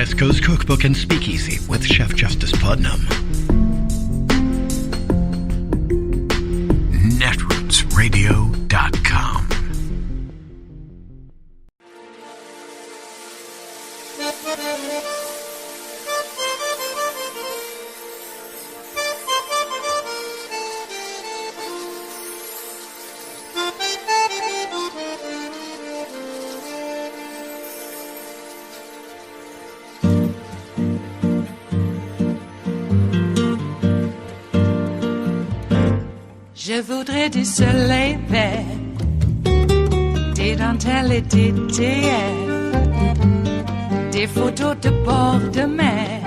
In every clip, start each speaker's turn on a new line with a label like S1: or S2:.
S1: West Coast Cookbook and Speakeasy with Chef Justice Putnam. Netrootsradio.com.
S2: Je voudrais du soleil vert, des dentelles et des théières, des photos de bord de mer,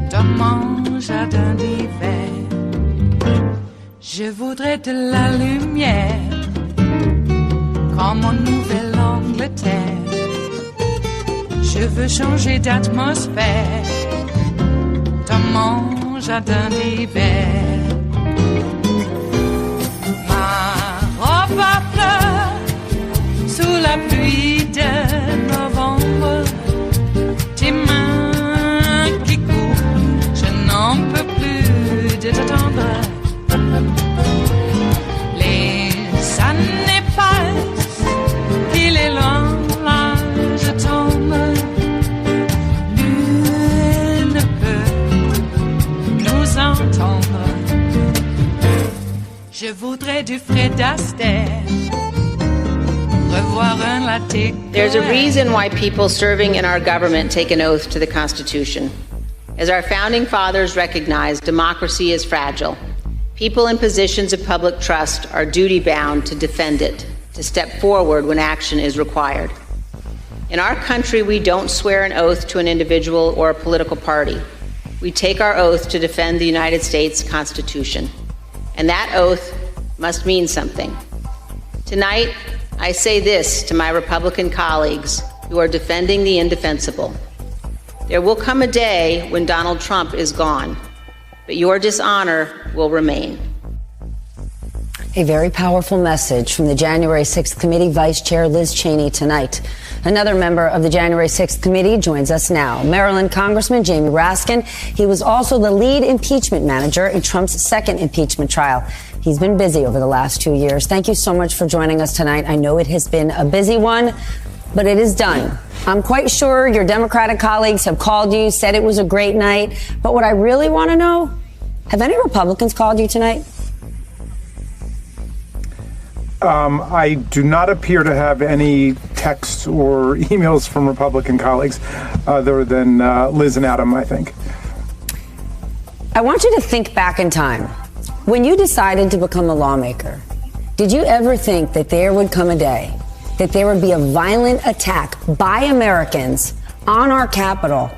S2: dans mon jardin d'hiver. Je voudrais de la lumière, comme en Nouvelle-Angleterre. Je veux changer d'atmosphère, dans mon jardin d'hiver. Ma fleur sous la pluie de novembre, tes mains qui courent, je n'en peux plus de t'attendre. Les années passent, il est loin, là je tombe. Nul ne peut nous entendre. Je voudrais du Fred Astaire, revoir un latte.
S3: There's a reason why people serving in our government take an oath to the Constitution. As our founding fathers recognized, democracy is fragile. People in positions of public trust are duty-bound to defend it, to step forward when action is required. In our country, we don't swear an oath to an individual or a political party. We take our oath to defend the United States Constitution. And that oath must mean something. Tonight, I say this to my Republican colleagues who are defending the indefensible. There will come a day when Donald Trump is gone, but your dishonor will remain.
S4: A very powerful message from the January 6th Committee Vice Chair Liz Cheney tonight. Another member of the January 6th Committee joins us now, Maryland Congressman Jamie Raskin. He was also the lead impeachment manager in Trump's second impeachment trial. He's been busy over the last 2 years. Thank you so much for joining us tonight. I know it has been a busy one, but it is done. I'm quite sure your Democratic colleagues have called you, said it was a great night. But what I really want to know, have any Republicans called you tonight?
S5: I do not appear to have any texts or emails from Republican colleagues other than Liz and Adam, I think.
S4: I want you to think back in time. When you decided to become a lawmaker, did you ever think that there would come a day that there would be a violent attack by Americans on our Capitol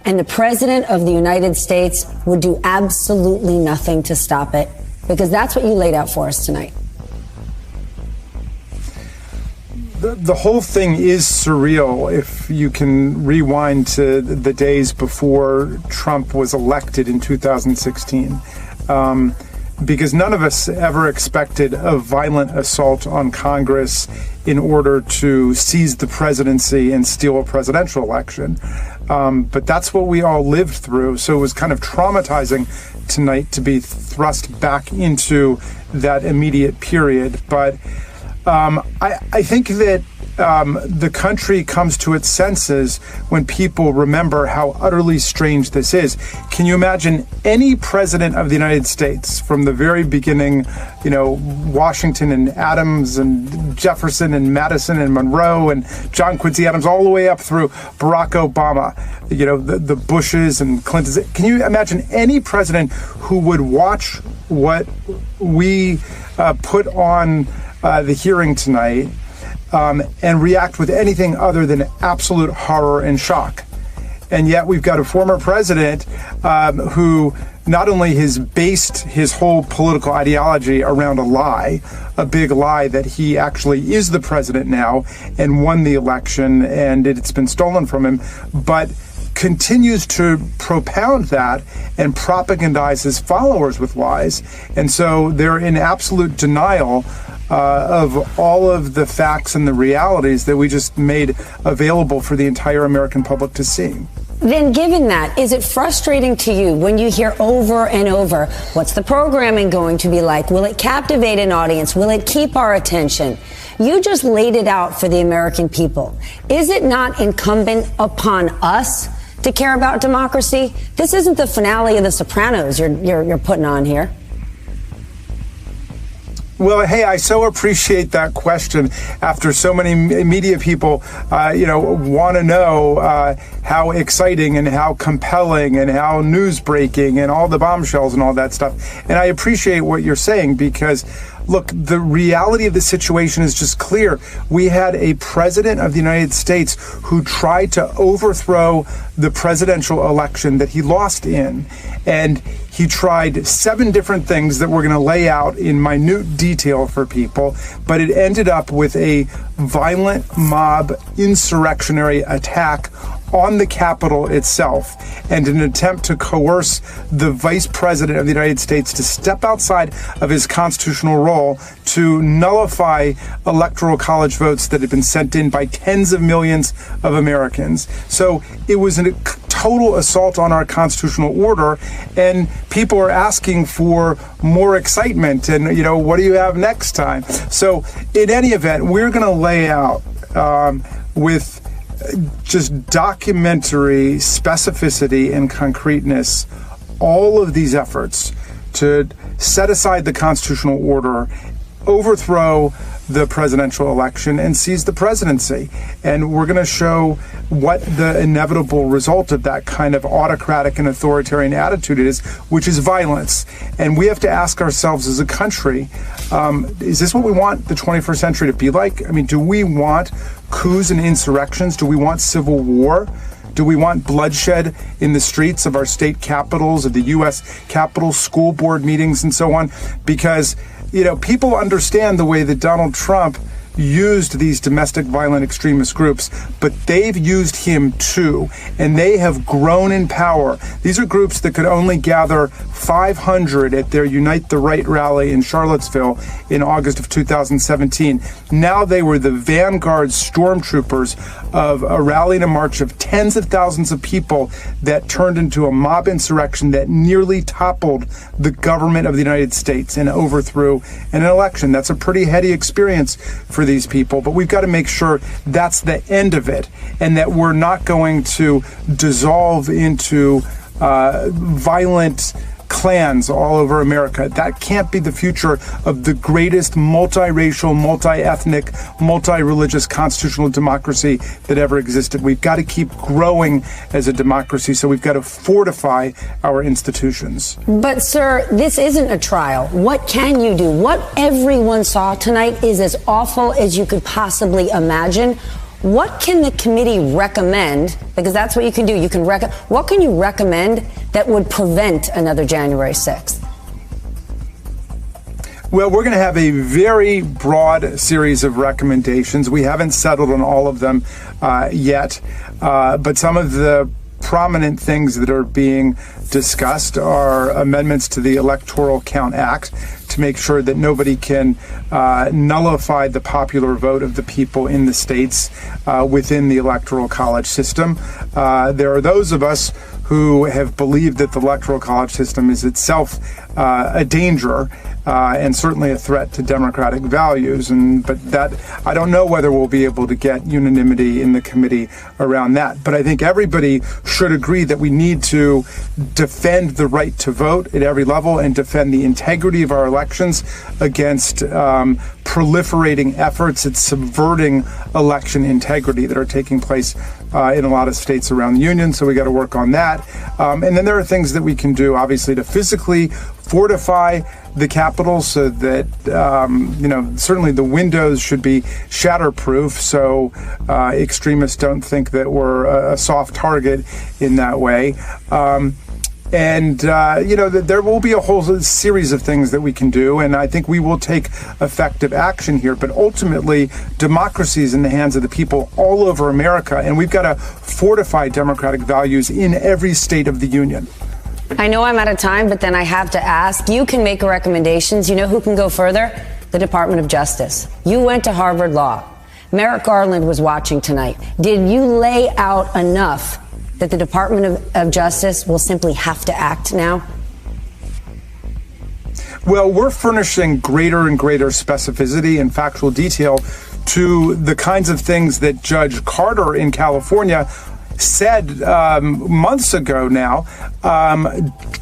S4: and the President of the United States would do absolutely nothing to stop it? Because that's what you laid out for us tonight.
S5: The whole thing is surreal if you can rewind to the days before Trump was elected in 2016. Because none of us ever expected a violent assault on Congress in order to seize the presidency and steal a presidential election. But that's what we all lived through. So it was kind of traumatizing tonight to be thrust back into that immediate period. But I think that the country comes to its senses when people remember how utterly strange this is. Can you imagine any president of the United States from the very beginning, Washington and Adams and Jefferson and Madison and Monroe and John Quincy Adams, all the way up through Barack Obama, the Bushes and Clintons. Can you imagine any president who would watch what we put on the hearing tonight and react with anything other than absolute horror and shock? And yet we've got a former president who not only has based his whole political ideology around a lie, a big lie that he actually is the president now and won the election and it's been stolen from him, but continues to propound that and propagandize his followers with lies. And so they're in absolute denial of all of the facts and the realities that we just made available for the entire American public to see.
S4: Then given that, is it frustrating to you when you hear over and over, what's the programming going to be like? Will it captivate an audience? Will it keep our attention? You just laid it out for the American people. Is it not incumbent upon us to care about democracy? This isn't the finale of The Sopranos you're putting on here.
S5: Well, hey, I so appreciate that question after so many media people, want to know how exciting and how compelling and how news-breaking and all the bombshells and all that stuff. And I appreciate what you're saying because, look, the reality of the situation is just clear. We had a president of the United States who tried to overthrow the presidential election that he lost in. And he tried 7 different things that we're going to lay out in minute detail for people, but it ended up with a violent mob insurrectionary attack on the Capitol itself and an attempt to coerce the Vice President of the United States to step outside of his constitutional role to nullify electoral college votes that had been sent in by tens of millions of Americans. So it was a total assault on our constitutional order, and people are asking for more excitement and, what do you have next time? So in any event, we're going to lay out with just documentary specificity and concreteness all of these efforts to set aside the constitutional order, overthrow the presidential election, and seize the presidency. And we're going to show what the inevitable result of that kind of autocratic and authoritarian attitude is, which is violence. And we have to ask ourselves as a country, is this what we want the 21st century to be like? I mean, do we want coups and insurrections? Do we want civil war? Do we want bloodshed in the streets of our state capitals, of the U.S. Capitol, school board meetings, and so on? Because people understand the way that Donald Trump used these domestic violent extremist groups, but they've used him too, and they have grown in power. These are groups that could only gather 500 at their Unite the Right rally in Charlottesville in August of 2017. Now they were the vanguard stormtroopers of a rally and a march of tens of thousands of people that turned into a mob insurrection that nearly toppled the government of the United States and overthrew an election. That's a pretty heady experience for these people, but we've got to make sure that's the end of it and that we're not going to dissolve into violent clans all over America. That can't be the future of the greatest multiracial, multi-ethnic, multi-religious constitutional democracy that ever existed. We've got to keep growing as a democracy, so we've got to fortify our institutions.
S4: But, sir, this isn't a trial. What can you do? What everyone saw tonight is as awful as you could possibly imagine. What can the committee recommend? Because that's what you can do. You can what can you recommend that would prevent another January 6th?
S5: Well, we're going to have a very broad series of recommendations. We haven't settled on all of them yet, but some of the prominent things that are being discussed are amendments to the Electoral Count Act to make sure that nobody can nullify the popular vote of the people in the states within the Electoral College system. There are those of us who have believed that the Electoral College system is itself a danger and certainly a threat to democratic values. But that, I don't know whether we'll be able to get unanimity in the committee around that. But I think everybody should agree that we need to defend the right to vote at every level and defend the integrity of our elections against proliferating efforts at subverting election integrity that are taking place in a lot of states around the union. So we got to work on that. And then there are things that we can do, obviously, to physically fortify the Capitol so that, certainly the windows should be shatterproof so extremists don't think that we're a soft target in that way. And, there will be a whole series of things that we can do, and I think we will take effective action here. But ultimately, democracy is in the hands of the people all over America, and we've got to fortify democratic values in every state of the union.
S4: I know I'm out of time, but then I have to ask, you can make recommendations. You know who can go further? The Department of Justice. You went to Harvard Law. Merrick Garland was watching tonight. Did you lay out enough that the Department of Justice will simply have to act now?
S5: Well, we're furnishing greater and greater specificity and factual detail to the kinds of things that Judge Carter in California said months ago now,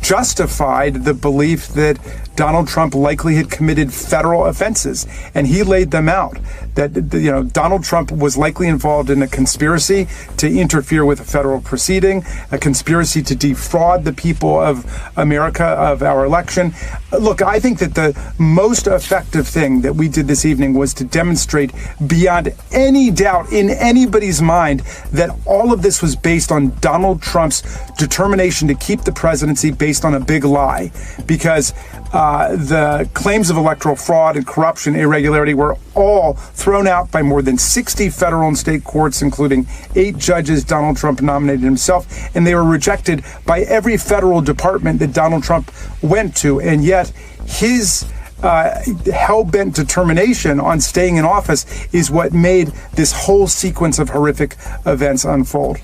S5: justified the belief that Donald Trump likely had committed federal offenses, and he laid them out. That Donald Trump was likely involved in a conspiracy to interfere with a federal proceeding, a conspiracy to defraud the people of America of our election. Look, I think that the most effective thing that we did this evening was to demonstrate beyond any doubt in anybody's mind that all of this was based on Donald Trump's determination to keep the presidency based on a big lie, because the claims of electoral fraud and corruption, irregularity were all thrown out by more than 60 federal and state courts, including 8 judges Donald Trump nominated himself, and they were rejected by every federal department that Donald Trump went to. And yet his hell-bent determination on staying in office is what made this whole sequence of horrific events unfold.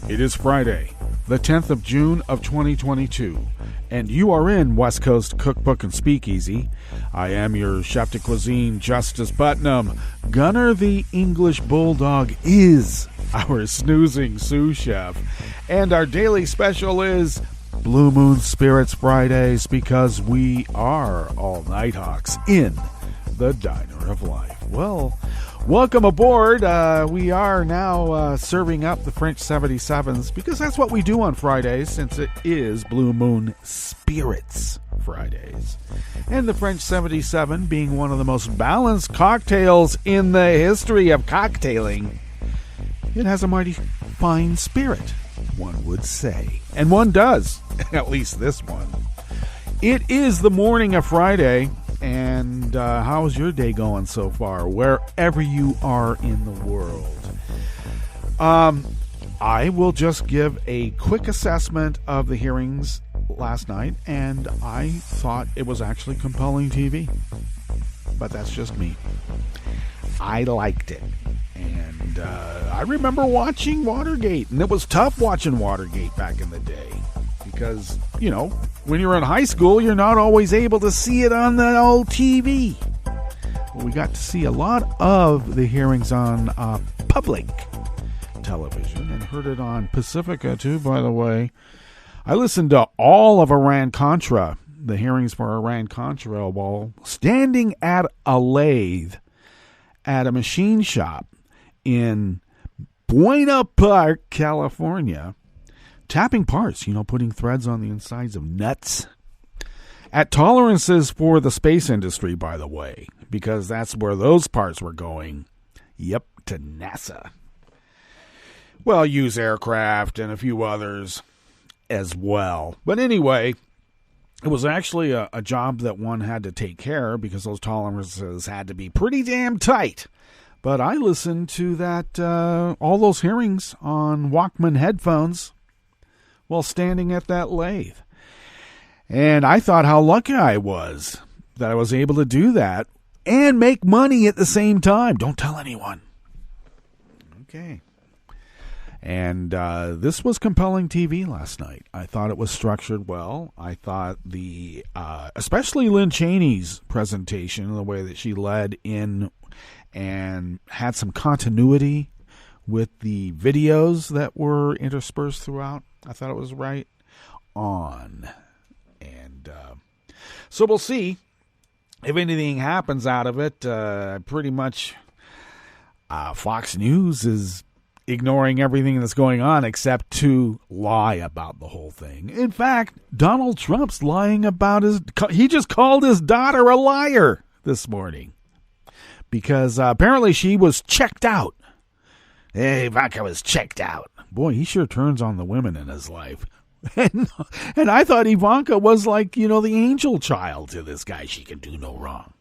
S6: It is Friday, the 10th of June of 2022, and you are in West Coast Cookbook and Speakeasy. I am your chef de cuisine, Justice Putnam. Gunner the English Bulldog is our snoozing sous chef, and our daily special is Blue Moon Spirits Fridays, because we are all Nighthawks in the Diner of Life. Well, welcome aboard. We are now serving up the French 77s, because that's what we do on Fridays, since it is Blue Moon Spirits Fridays. And the French 77 being one of the most balanced cocktails in the history of cocktailing, it has a mighty fine spirit, one would say. And one does, at least this one. It is the morning of Friday. And how's your day going so far, wherever you are in the world? I will just give a quick assessment of the hearings last night, and I thought it was actually compelling TV. But that's just me. I liked it. And I remember watching Watergate, and it was tough watching Watergate back in the day. Because, when you're in high school, you're not always able to see it on the old TV. Well, we got to see a lot of the hearings on public television, and heard it on Pacifica, too, by the way. I listened to all of Iran-Contra, the hearings for Iran-Contra, while standing at a lathe at a machine shop in Buena Park, California, tapping parts, putting threads on the insides of nuts. At tolerances for the space industry, by the way, because that's where those parts were going. Yep, to NASA. Well, use aircraft and a few others as well. But anyway, it was actually a job that one had to take care of, because those tolerances had to be pretty damn tight. But I listened to that, all those hearings on Walkman headphones while standing at that lathe. And I thought how lucky I was that I was able to do that and make money at the same time. Don't tell anyone. Okay. And this was compelling TV last night. I thought it was structured well. I thought especially Lynn Cheney's presentation, the way that she led in and had some continuity with the videos that were interspersed throughout. I thought it was right on. And so we'll see if anything happens out of it. Pretty much Fox News is ignoring everything that's going on except to lie about the whole thing. In fact, Donald Trump's lying about he just called his daughter a liar this morning, because apparently she was checked out. Hey, Ivanka was checked out. boy, he sure turns on the women in his life. And I thought Ivanka was like, the angel child to this guy. She can do no wrong.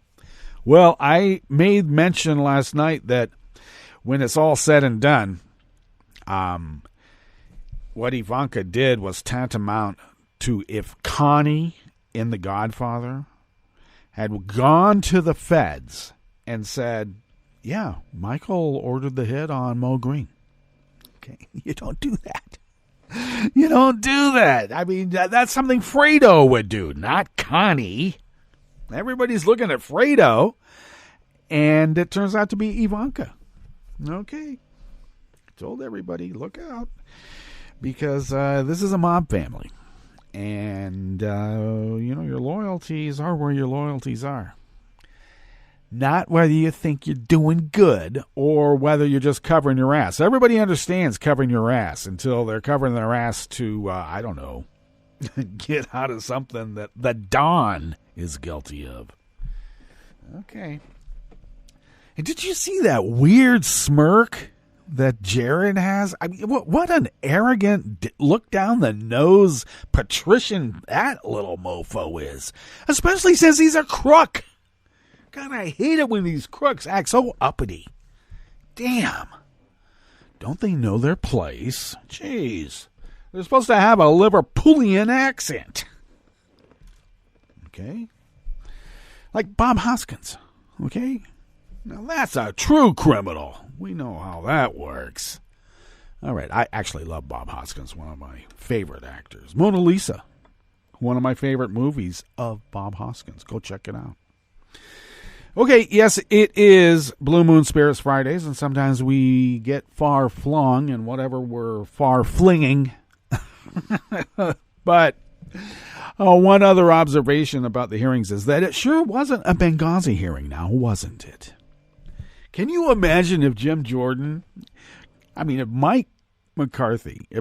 S6: Well, I made mention last night that when it's all said and done, what Ivanka did was tantamount to if Connie in The Godfather had gone to the feds and said, yeah, Michael ordered the hit on Mo Green. Okay, you don't do that. You don't do that. I mean, that's something Fredo would do, not Connie. Everybody's looking at Fredo, and it turns out to be Ivanka. Okay. I told everybody, look out, because this is a mob family. And, your loyalties are where your loyalties are. Not whether you think you're doing good or whether you're just covering your ass. Everybody understands covering your ass until they're covering their ass to, I don't know, get out of something that the Don is guilty of. Okay. And did you see that weird smirk that Jared has? I mean, what an arrogant, look down the nose patrician that little mofo is. Especially since he's a crook. God, I hate it when these crooks act so uppity. Damn. Don't they know their place? Jeez. They're supposed to have a Liverpoolian accent. Okay? Like Bob Hoskins. Okay? Now that's a true criminal. We know how that works. All right. I actually love Bob Hoskins, one of my favorite actors. Mona Lisa. One of my favorite movies of Bob Hoskins. Go check it out. Okay, yes, it is Blue Moon Spirits Fridays, and sometimes we get far flung in whatever we're far flinging. But one other observation about the hearings is that it sure wasn't a Benghazi hearing now, wasn't it? Can you imagine if Kevin McCarthy, I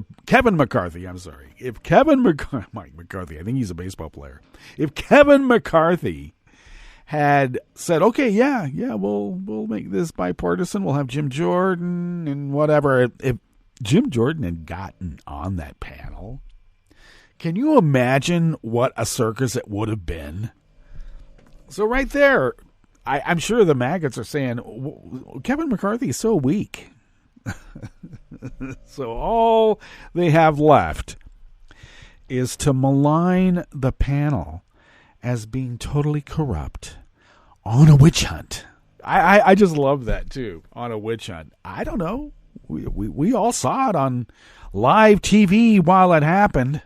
S6: think he's a baseball player. If Kevin McCarthy had said, okay, yeah, we'll make this bipartisan. We'll have Jim Jordan and whatever. If Jim Jordan had gotten on that panel, can you imagine what a circus it would have been? So right there, I'm sure the maggots are saying, Kevin McCarthy is so weak. So all they have left is to malign the panel as being totally corrupt on a witch hunt. I just love that too, on a witch hunt. I don't know. We all saw it on live TV while it happened.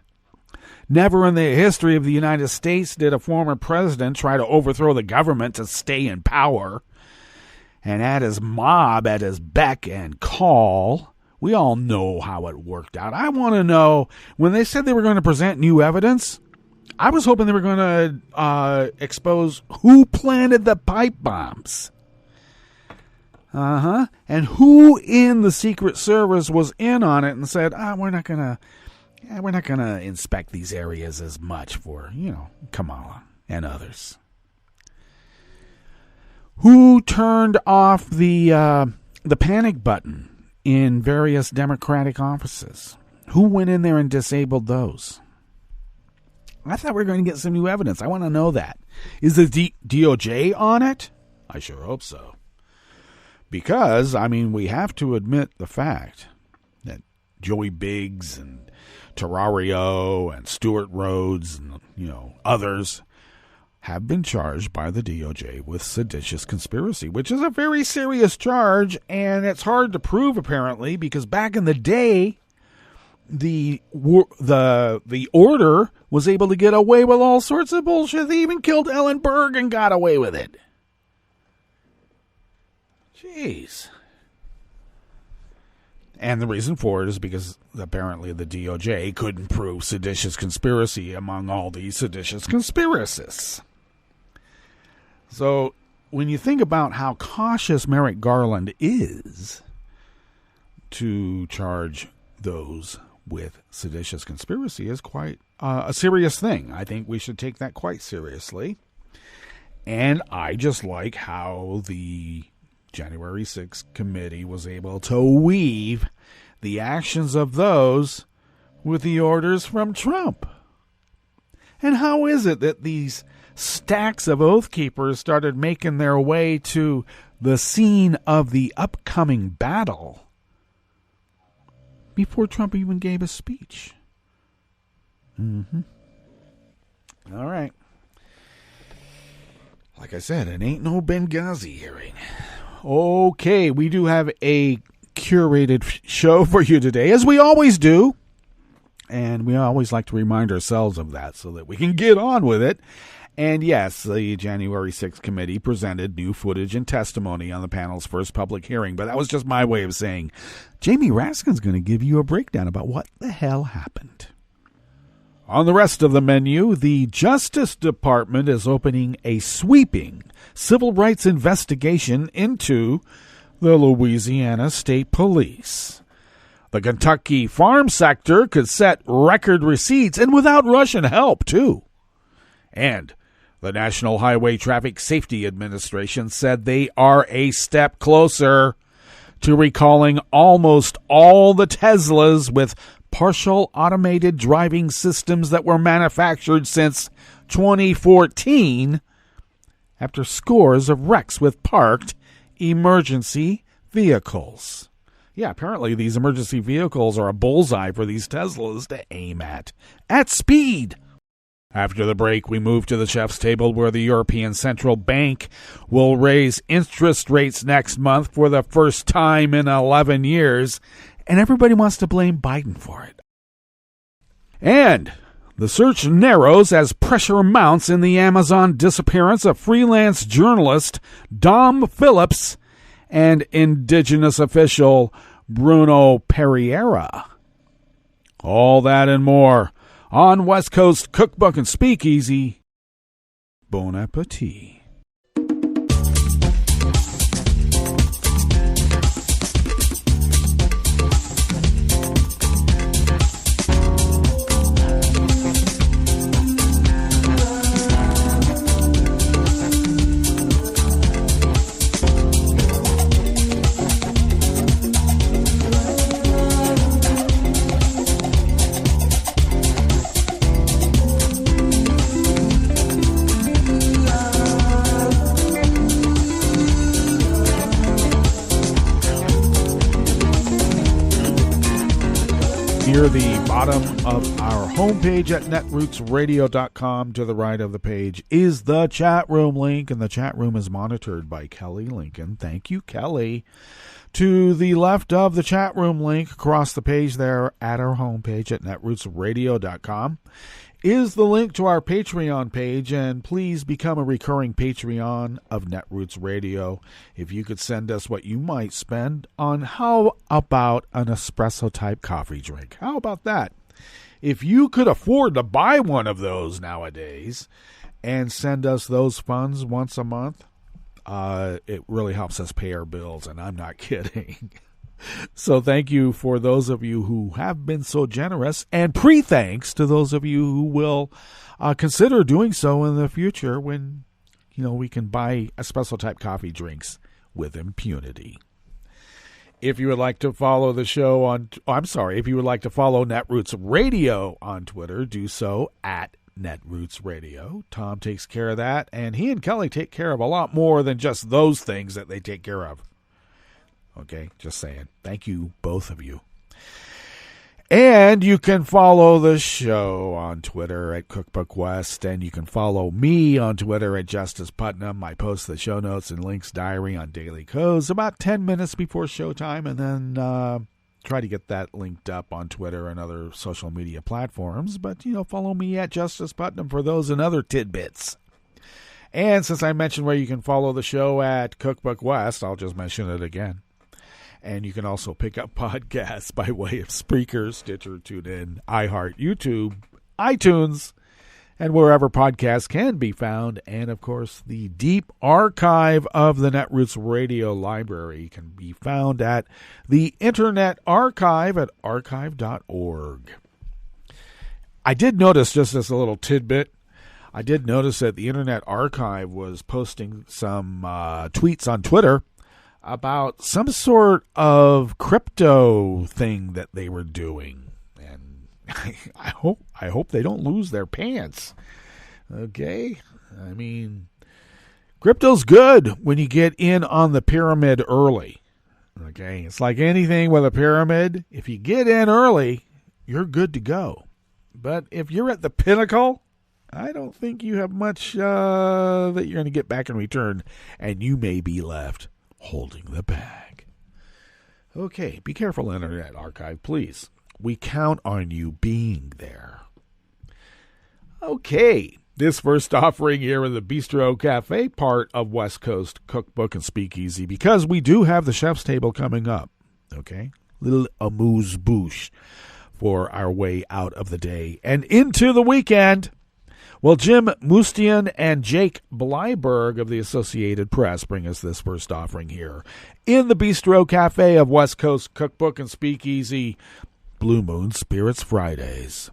S6: Never in the history of the United States did a former president try to overthrow the government to stay in power. And had his mob at his beck and call. We all know how it worked out. I want to know, when they said they were going to present new evidence, I was hoping they were going to expose who planted the pipe bombs. And who in the Secret Service was in on it and said, we're not going to inspect these areas as much for, Kamala and others. Who turned off the panic button in various Democratic offices? Who went in there and disabled those? I thought we were going to get some new evidence. I want to know that. Is the DOJ on it? I sure hope so. Because, we have to admit the fact that Joey Biggs and Terrario and Stuart Rhodes and, others have been charged by the DOJ with seditious conspiracy, which is a very serious charge, and it's hard to prove, apparently, because back in the day, the order was able to get away with all sorts of bullshit. They even killed Ellen Berg and got away with it. Jeez. And the reason for it is because apparently the DOJ couldn't prove seditious conspiracy among all these seditious conspiracists. So when you think about how cautious Merrick Garland is to charge those with seditious conspiracy is quite a serious thing. I think we should take that quite seriously. And I just like how the January 6th committee was able to weave the actions of those with the orders from Trump. And how is it that these stacks of Oath Keepers started making their way to the scene of the upcoming battle before Trump even gave a speech? All right. Like I said, it ain't no Benghazi hearing. Okay, we do have a curated show for you today, as we always do. And we always like to remind ourselves of that so that we can get on with it. And yes, the January 6th committee presented new footage and testimony on the panel's first public hearing. But that was just my way of saying Jamie Raskin's going to give you a breakdown about what the hell happened. On the rest of the menu, the Justice Department is opening a sweeping civil rights investigation into the Louisiana State Police. The Kentucky farm sector could set record receipts, and without Russian help, too. And the National Highway Traffic Safety Administration said they are a step closer to recalling almost all the Teslas with partial automated driving systems that were manufactured since 2014 after scores of wrecks with parked emergency vehicles. Yeah, apparently these emergency vehicles are a bullseye for these Teslas to aim at speed. After the break, we move to the chef's table where the European Central Bank will raise interest rates next month for the first time in 11 years, and everybody wants to blame Biden for it. And the search narrows as pressure mounts in the Amazon disappearance of freelance journalist Dom Phillips and indigenous official Bruno Pereira. All that and more on West Coast Cookbook and Speakeasy. Bon appetit. Near the bottom of our homepage at netrootsradio.com, to the right of the page, is the chat room link, and the chat room is monitored by Kelly Lincoln. Thank you, Kelly. To the left of the chat room link, across the page there at our homepage at netrootsradio.com, is the link to our Patreon page, and please become a recurring Patreon of Netroots Radio. If you could send us what you might spend on, how about an espresso-type coffee drink? How about that? If you could afford to buy one of those nowadays and send us those funds once a month, it really helps us pay our bills, and I'm not kidding. So thank you for those of you who have been so generous, and pre-thanks to those of you who will consider doing so in the future when, we can buy espresso-type coffee drinks with impunity. If you would like to follow the show if you would like to follow Netroots Radio on Twitter, do so at Netroots Radio. Tom takes care of that, and he and Kelly take care of a lot more than just those things that they take care of. Okay, just saying. Thank you, both of you. And you can follow the show on Twitter at Cookbook West, and you can follow me on Twitter at Justice Putnam. I post the show notes and links diary on Daily Codes about 10 minutes before showtime, and then try to get that linked up on Twitter and other social media platforms. But, follow me at Justice Putnam for those and other tidbits. And since I mentioned where you can follow the show at Cookbook West, I'll just mention it again. And you can also pick up podcasts by way of Spreaker, Stitcher, TuneIn, iHeart, YouTube, iTunes, and wherever podcasts can be found. And, of course, the deep archive of the Netroots Radio Library can be found at the Internet Archive at archive.org. I did notice, just as a little tidbit, that the Internet Archive was posting some tweets on Twitter about some sort of crypto thing that they were doing. And I hope they don't lose their pants. Okay? I mean, crypto's good when you get in on the pyramid early. Okay? It's like anything with a pyramid. If you get in early, you're good to go. But if you're at the pinnacle, I don't think you have much that you're going to get back in return, and you may be left holding the bag. Okay, be careful, Internet Archive, please. We count on you being there. Okay, this first offering here in the Bistro Cafe, part of West Coast Cookbook and Speakeasy, because we do have the chef's table coming up. Okay, little amuse-bouche for our way out of the day and into the weekend. Well, Jim Mustian and Jake Bleiberg of the Associated Press bring us this first offering here in the Bistro Cafe of West Coast Cookbook and Speakeasy, Blue Moon Spirits Fridays.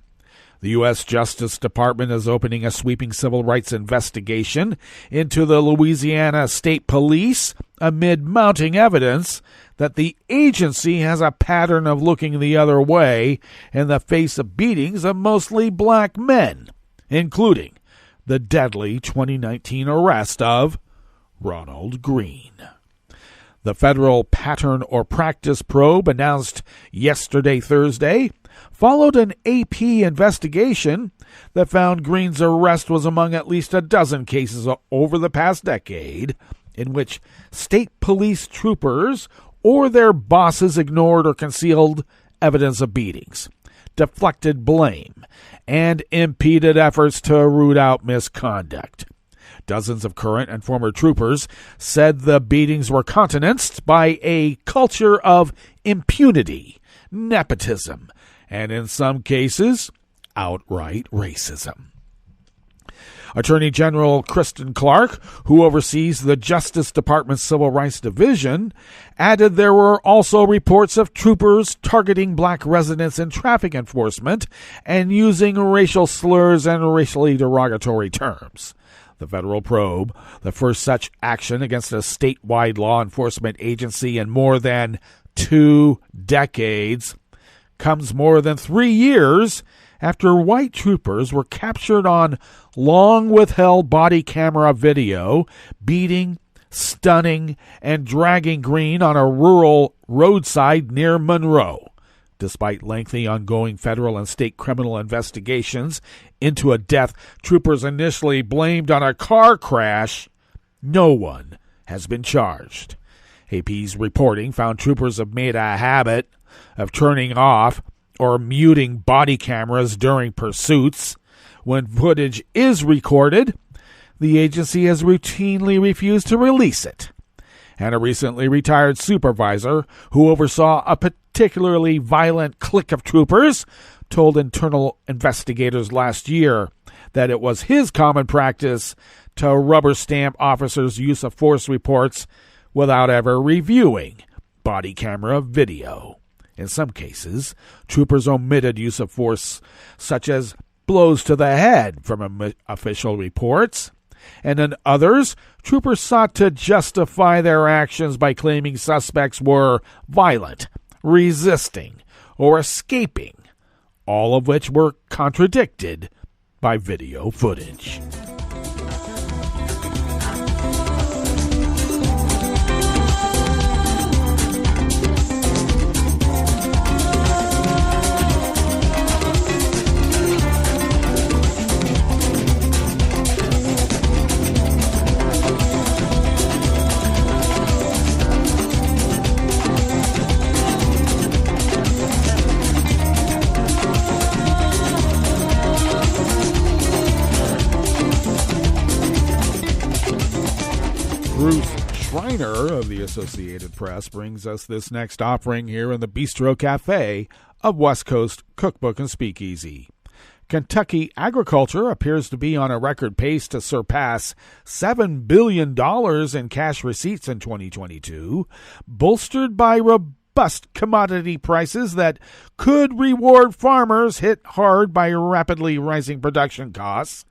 S6: The U.S. Justice Department is opening a sweeping civil rights investigation into the Louisiana State Police amid mounting evidence that the agency has a pattern of looking the other way in the face of beatings of mostly black men, including the deadly 2019 arrest of Ronald Green. The federal pattern or practice probe announced yesterday, Thursday, followed an AP investigation that found Green's arrest was among at least a dozen cases over the past decade in which state police troopers or their bosses ignored or concealed evidence of beatings, deflected blame, and impeded efforts to root out misconduct. Dozens of current and former troopers said the beatings were countenanced by a culture of impunity, nepotism, and in some cases, outright racism. Attorney General Kristen Clark, who oversees the Justice Department's Civil Rights Division, added there were also reports of troopers targeting black residents in traffic enforcement and using racial slurs and racially derogatory terms. The federal probe, the first such action against a statewide law enforcement agency in more than 2 decades, comes more than 3 years after white troopers were captured on long-withheld body camera video, beating, stunning, and dragging Green on a rural roadside near Monroe. Despite lengthy ongoing federal and state criminal investigations into a death troopers initially blamed on a car crash, no one has been charged. AP's reporting found troopers have made a habit of turning off or muting body cameras during pursuits. When footage is recorded, the agency has routinely refused to release it. And a recently retired supervisor who oversaw a particularly violent clique of troopers told internal investigators last year that it was his common practice to rubber stamp officers' use of force reports without ever reviewing body camera video. In some cases, troopers omitted use of force, such as blows to the head, from official reports. And in others, troopers sought to justify their actions by claiming suspects were violent, resisting, or escaping, all of which were contradicted by video footage. Bruce Schreiner of the Associated Press brings us this next offering here in the Bistro Cafe of West Coast Cookbook and Speakeasy. Kentucky agriculture appears to be on a record pace to surpass $7 billion in cash receipts in 2022, bolstered by robust commodity prices that could reward farmers hit hard by rapidly rising production costs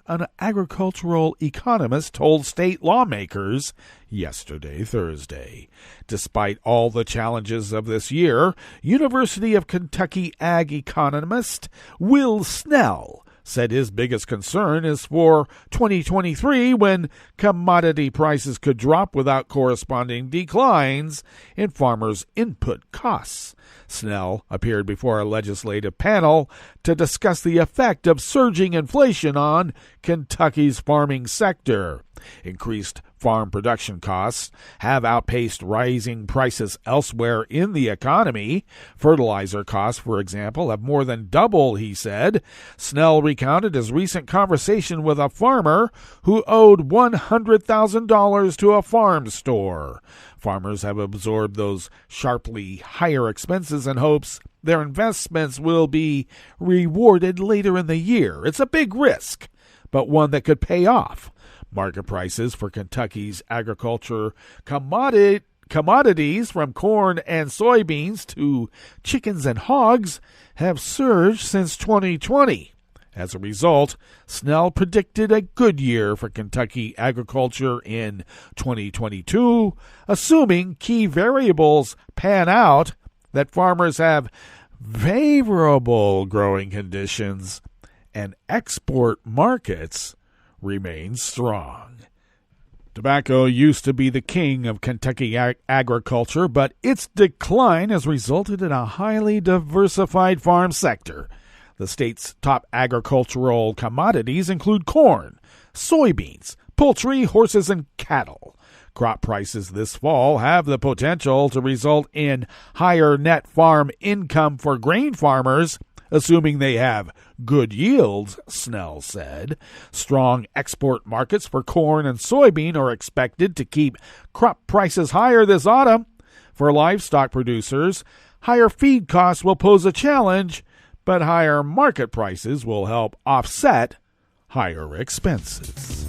S6: an agricultural economist told state lawmakers yesterday, Thursday. Despite all the challenges of this year, University of Kentucky ag economist Will Snell said his biggest concern is for 2023, when commodity prices could drop without corresponding declines in farmers' input costs. Snell appeared before a legislative panel to discuss the effect of surging inflation on Kentucky's farming sector. Increased farm production costs have outpaced rising prices elsewhere in the economy. Fertilizer costs, for example, have more than doubled, he said. Snell recounted his recent conversation with a farmer who owed $100,000 to a farm store. Farmers have absorbed those sharply higher expenses in hopes their investments will be rewarded later in the year. It's a big risk, but one that could pay off. Market prices for Kentucky's agriculture commodities, from corn and soybeans to chickens and hogs, have surged since 2020. As a result, Snell predicted a good year for Kentucky agriculture in 2022, assuming key variables pan out, that farmers have favorable growing conditions and export markets remain strong. Tobacco used to be the king of Kentucky agriculture, but its decline has resulted in a highly diversified farm sector. The state's top agricultural commodities include corn, soybeans, poultry, horses, and cattle. Crop prices this fall have the potential to result in higher net farm income for grain farmers, assuming they have good yields, Snell said. Strong export markets for corn and soybean are expected to keep crop prices higher this autumn. For livestock producers, higher feed costs will pose a challenge, but higher market prices will help offset higher expenses.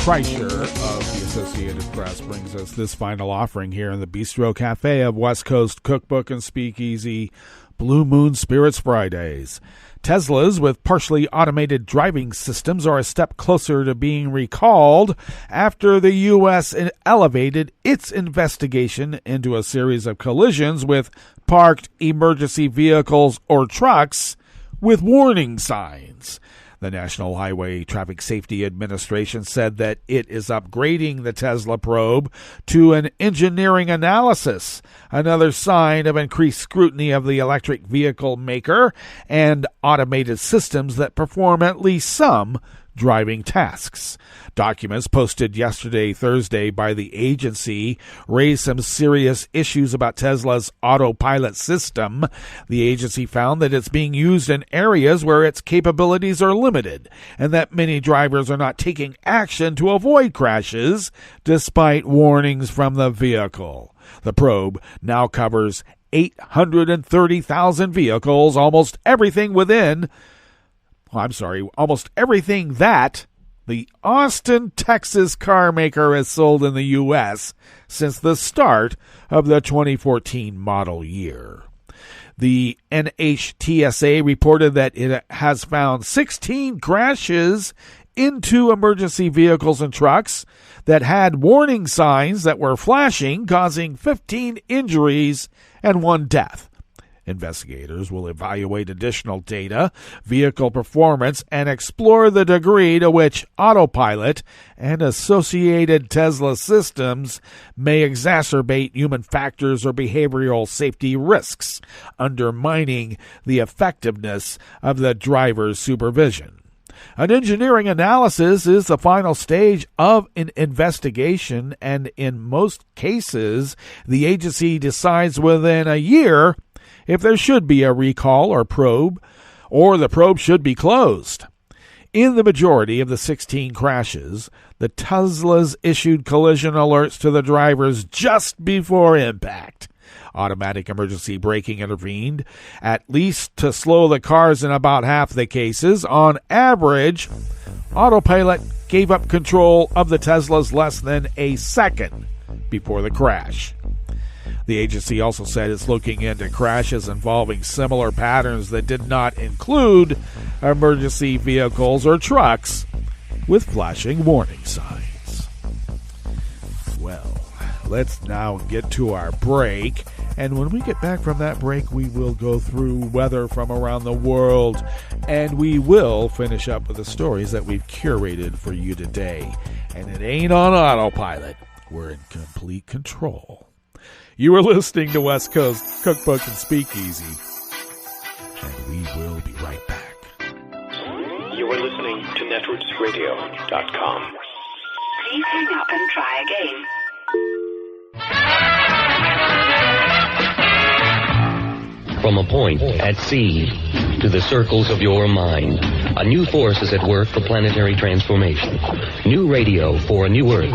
S6: Kreischer of the Associated Press brings us this final offering here in the Bistro Cafe of West Coast Cookbook and Speakeasy, Blue Moon Spirits Fridays. Teslas with partially automated driving systems are a step closer to being recalled after the U.S. elevated its investigation into a series of collisions with parked emergency vehicles or trucks with warning signs. The National Highway Traffic Safety Administration said that it is upgrading the Tesla probe to an engineering analysis, another sign of increased scrutiny of the electric vehicle maker and automated systems that perform at least some driving tasks. Documents posted yesterday, Thursday, by the agency raised some serious issues about Tesla's autopilot system. The agency found that it's being used in areas where its capabilities are limited, and that many drivers are not taking action to avoid crashes, despite warnings from the vehicle. The probe now covers 830,000 vehicles, almost everything that the Austin, Texas car maker has sold in the U.S. since the start of the 2014 model year. The NHTSA reported that it has found 16 crashes into emergency vehicles and trucks that had warning signs that were flashing, causing 15 injuries and 1 death. Investigators will evaluate additional data, vehicle performance, and explore the degree to which autopilot and associated Tesla systems may exacerbate human factors or behavioral safety risks, undermining the effectiveness of the driver's supervision. An engineering analysis is the final stage of an investigation, and in most cases, the agency decides within a year if there should be a recall or probe, or the probe should be closed. In the majority of the 16 crashes, the Teslas issued collision alerts to the drivers just before impact. Automatic emergency braking intervened, at least to slow the cars in about half the cases. On average, autopilot gave up control of the Teslas less than a second before the crash. The agency also said it's looking into crashes involving similar patterns that did not include emergency vehicles or trucks with flashing warning signs. Well, let's now get to our break. And when we get back from that break, we will go through weather from around the world, and we will finish up with the stories that we've curated for you today. And it ain't on autopilot. We're in complete control. You are listening to West Coast Cookbook and Speakeasy, and we will be right back.
S7: You are listening to netrootsradio.com.
S8: Please hang up and try again.
S9: From a point at sea to the circles of your mind, a new force is at work for planetary transformation. New radio for a new Earth.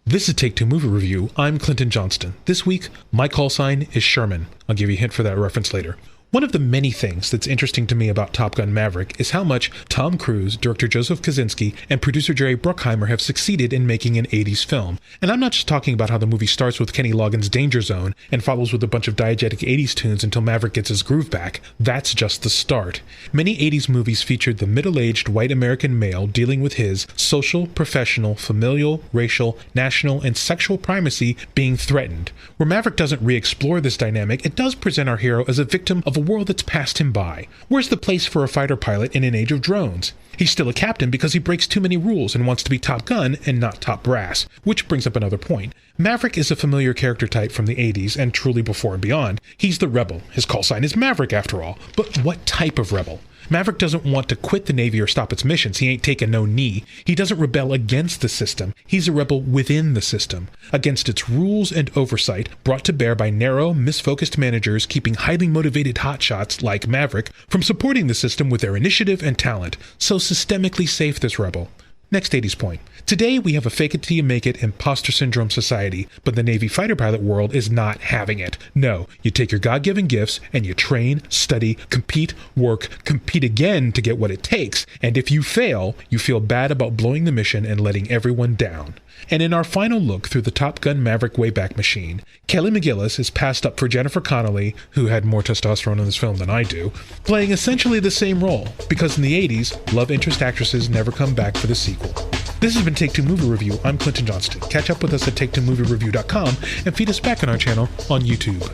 S10: This is Take Two Movie Review. I'm Clinton Johnston. This week, my call sign is Sherman. I'll give you a hint for that reference later. One of the many things that's interesting to me about Top Gun Maverick is how much Tom Cruise, director Joseph Kosinski, and producer Jerry Bruckheimer have succeeded in making an 80s film. And I'm not just talking about how the movie starts with Kenny Loggins' Danger Zone and follows with a bunch of diegetic 80s tunes until Maverick gets his groove back. That's just the start. Many 80s movies featured the middle-aged white American male dealing with his social, professional, familial, racial, national, and sexual primacy being threatened. Where Maverick doesn't re-explore this dynamic, it does present our hero as a victim of a world that's passed him by. Where's the place for a fighter pilot in an age of drones? He's still a captain because he breaks too many rules and wants to be Top Gun and not Top Brass. Which brings up another point. Maverick is a familiar character type from the 80s and truly before and beyond. He's the rebel. His call sign is Maverick after all. But what type of rebel? Maverick doesn't want to quit the Navy or stop its missions. He ain't taking no knee. He doesn't rebel against the system. He's a rebel within the system, against its rules and oversight brought to bear by narrow, misfocused managers keeping highly motivated hotshots like Maverick from supporting the system with their initiative and talent. So systemically safe, this rebel. Next 80s point. Today, we have a fake it till you make it imposter syndrome society, but the Navy fighter pilot world is not having it. No, you take your God-given gifts and you train, study, compete, work, compete again to get what it takes, and if you fail, you feel bad about blowing the mission and letting everyone down. And in our final look through the Top Gun Maverick Wayback Machine, Kelly McGillis is passed up for Jennifer Connelly, who had more testosterone in this film than I do, playing essentially the same role, because in the 80s, love interest actresses never come back for the sequel. This has been Take Two Movie Review. I'm Clinton Johnston. Catch up with us at TakeTwoMovieReview.com and feed us back on our channel on YouTube.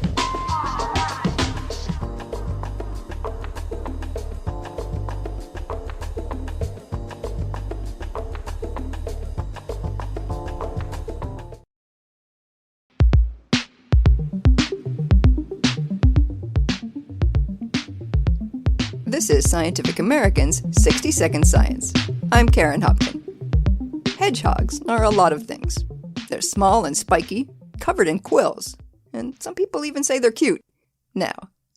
S11: This is Scientific American's 60-Second Science. I'm Karen Hopkin. Hedgehogs are a lot of things. They're small and spiky, covered in quills, and some people even say they're cute. Now,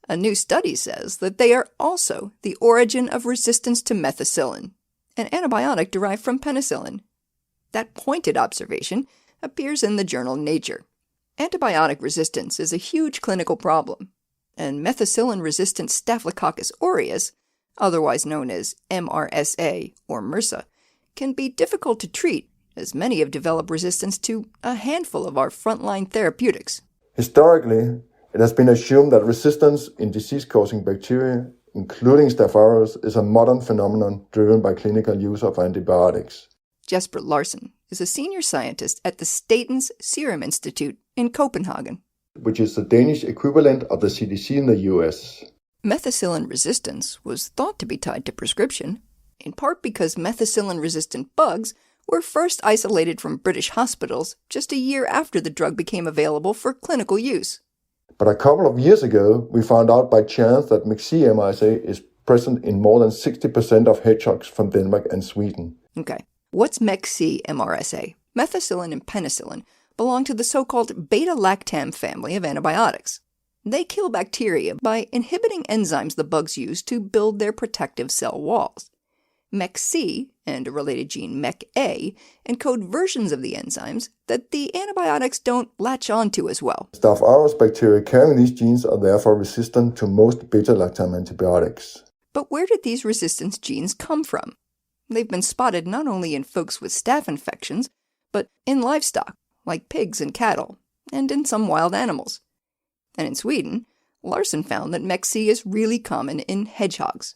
S11: a new study says that they are also the origin of resistance to methicillin, an antibiotic derived from penicillin. That pointed observation appears in the journal Nature. Antibiotic resistance is a huge clinical problem, and methicillin-resistant Staphylococcus aureus, otherwise known as MRSA or MRSA, can be difficult to treat, as many have developed resistance to a handful of our frontline therapeutics.
S12: Historically, it has been assumed that resistance in disease-causing bacteria, including Staph aureus, is a modern phenomenon driven by clinical use of antibiotics.
S11: Jesper Larsen is a senior scientist at the Statens Serum Institute in Copenhagen,
S12: which is the Danish equivalent of the CDC in the US.
S11: Methicillin resistance was thought to be tied to prescription, in part because methicillin-resistant bugs were first isolated from British hospitals just a year after the drug became available for clinical use.
S12: But a couple of years ago, we found out by chance that McC-MRSA is present in more than 60% of hedgehogs from Denmark and Sweden.
S11: Okay, what's McC-MRSA? Methicillin and penicillin belong to the so-called beta-lactam family of antibiotics. They kill bacteria by inhibiting enzymes the bugs use to build their protective cell walls. MEC-C and a related gene MEC-A encode versions of the enzymes that the antibiotics don't latch onto as well.
S12: Staph aureus bacteria carrying these genes are therefore resistant to most beta-lactam antibiotics.
S11: But where did these resistance genes come from? They've been spotted not only in folks with staph infections, but in livestock, like pigs and cattle, and in some wild animals. And in Sweden, Larsen found that MEC-C is really common in hedgehogs.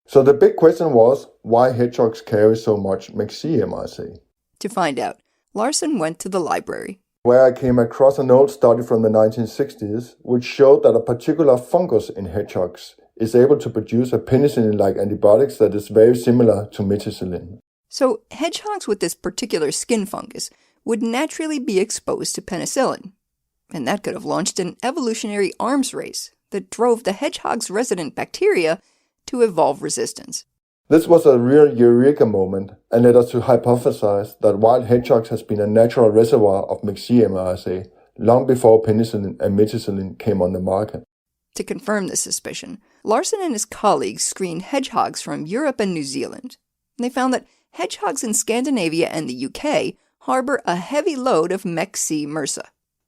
S12: So the big question was, why hedgehogs carry so much McC-MRSA?
S11: To find out, Larsen went to the library,
S12: where I came across an old study from the 1960s, which showed that a particular fungus in hedgehogs is able to produce a penicillin-like antibiotics that is very similar to methicillin.
S11: So hedgehogs with this particular skin fungus would naturally be exposed to penicillin. And that could have launched an evolutionary arms race that drove the hedgehog's resident bacteria to evolve resistance.
S12: This was a real eureka moment and led us to hypothesize that wild hedgehogs has been a natural reservoir of McC-MRSA long before penicillin and methicillin came on the market.
S11: To confirm this suspicion, Larsen and his colleagues screened hedgehogs from Europe and New Zealand. They found that hedgehogs in Scandinavia and the UK harbor a heavy load of MEC-C MRSA.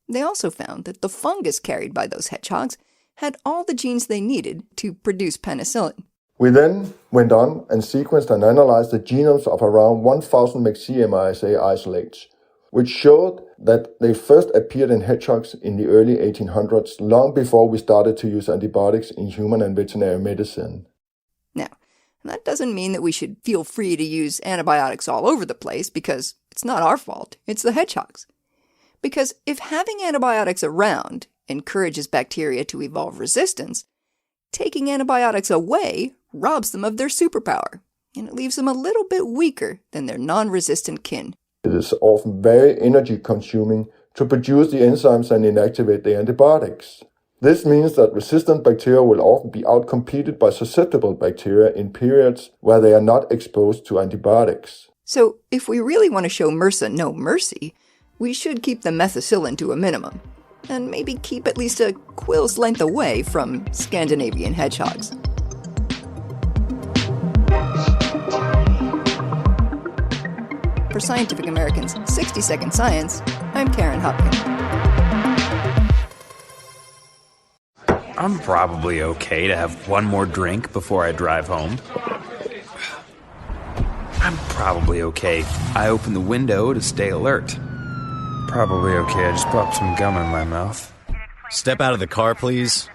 S11: They also found that the fungus carried by those hedgehogs had all the genes they needed to produce penicillin.
S12: We then went on and sequenced and analyzed the genomes of around 1,000 McC-MRSA isolates, which showed that they first appeared in hedgehogs in the early 1800s, long before we started to use antibiotics in human and veterinary medicine.
S11: Now, that doesn't mean that we should feel free to use antibiotics all over the place, because it's not our fault, it's the hedgehogs. Because if having antibiotics around encourages bacteria to evolve resistance, taking antibiotics away robs them of their superpower, and it leaves them a little bit weaker than their non-resistant kin.
S12: It is often very energy-consuming to produce the enzymes and inactivate the antibiotics. This means that resistant bacteria will often be outcompeted by susceptible bacteria in periods where they are not exposed to antibiotics.
S11: So, if we really want to show MRSA no mercy, we should keep the methicillin to a minimum, and maybe keep at least a quill's length away from Scandinavian hedgehogs. For Scientific American's 60-Second Science, I'm Karen Hopkins.
S13: I'm probably okay to have one more drink before I drive home. I'm probably okay. I open the window to stay alert. Probably okay. I just popped some gum in my mouth.
S14: Step out of the car, please.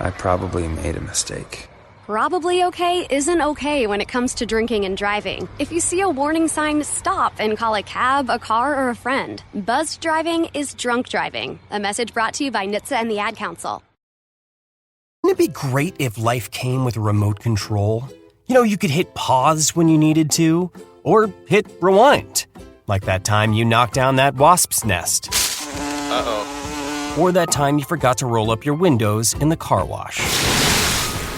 S13: I probably made a mistake.
S15: Probably okay isn't okay when it comes to drinking and driving. If you see a warning sign, stop and call a cab, a car, or a friend. Buzzed driving is drunk driving. A message brought to you by NHTSA and the Ad Council.
S16: Wouldn't it be great if life came with a remote control? You know, you could hit pause when you needed to, or hit rewind. Like that time you knocked down that wasp's nest.
S14: Uh-oh.
S16: Or that time you forgot to roll up your windows in the car wash.